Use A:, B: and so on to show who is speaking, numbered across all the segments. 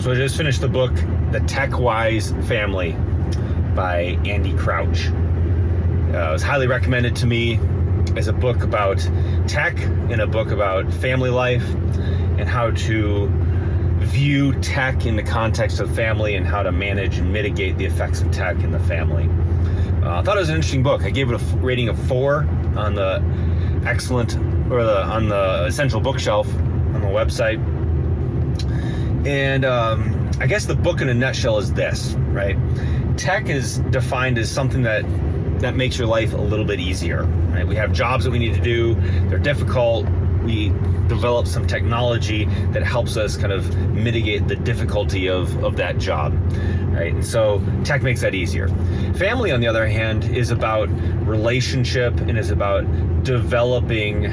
A: So I just finished the book, The Tech-Wise Family by Andy Crouch. It was highly recommended to me as a book about tech and a book about family life and how to view tech in the context of family and how to manage and mitigate the effects of tech in the family. I thought it was an interesting book. I gave it a rating of 4 on the on the Essential Bookshelf on the website. And I guess the book in a nutshell is this, right? Tech is defined as something that makes your life a little bit easier, right? We have jobs that we need to do. They're difficult. We develop some technology that helps us kind of mitigate the difficulty of that job, right? And so tech makes that easier. Family, on the other hand, is about relationship and is about developing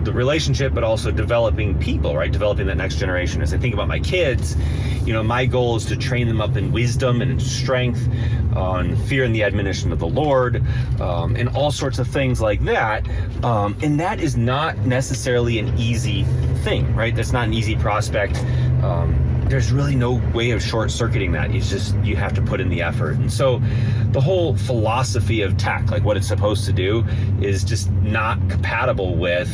A: the relationship, but also developing people, right? Developing that next generation. As I think about my kids, my goal is to train them up in wisdom and in strength, on fear and the admonition of the Lord, and all sorts of things like that. And that is not necessarily an easy thing, right? That's not an easy prospect. There's really no way of short-circuiting that. You have to put in the effort. And so the whole philosophy of tech, like what it's supposed to do, is just not compatible with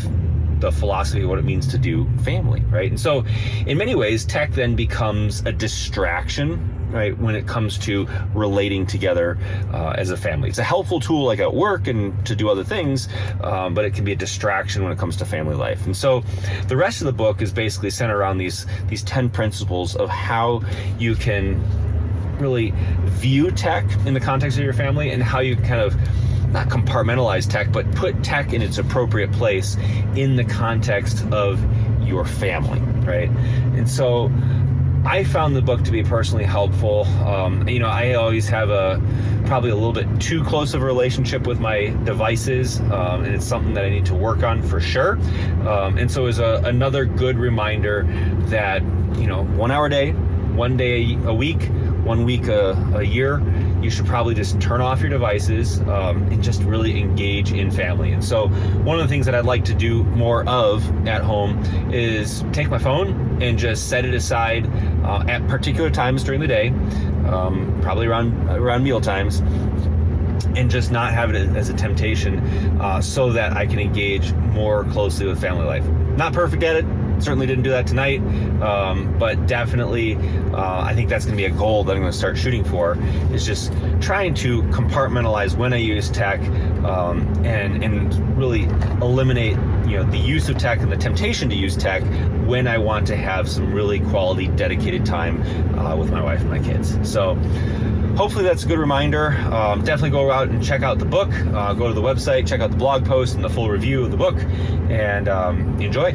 A: the philosophy of what it means to do family, right? And so in many ways, tech then becomes a distraction, right, when it comes to relating together as a family. It's a helpful tool like at work and to do other things, but it can be a distraction when it comes to family life. And so the rest of the book is basically centered around these 10 principles of how you can really view tech in the context of your family and how you kind of not compartmentalize tech, but put tech in its appropriate place in the context of your family, right? And so I found the book to be personally helpful. I always have probably a little bit too close of a relationship with my devices, and it's something that I need to work on for sure. And so it was another good reminder that, 1 hour a day, 1 day a week, 1 week a year, you should probably just turn off your devices and just really engage in family. And so one of the things that I'd like to do more of at home is take my phone and just set it aside at particular times during the day, probably around meal times, and just not have it as a temptation so that I can engage more closely with family life. Not perfect at it. Certainly didn't do that tonight, but definitely I think that's going to be a goal that I'm going to start shooting for, is just trying to compartmentalize when I use tech and really eliminate the use of tech and the temptation to use tech when I want to have some really quality dedicated time with my wife and my kids. So hopefully that's a good reminder. Definitely go out and check out the book. Go to the website, check out the blog post and the full review of the book, and enjoy.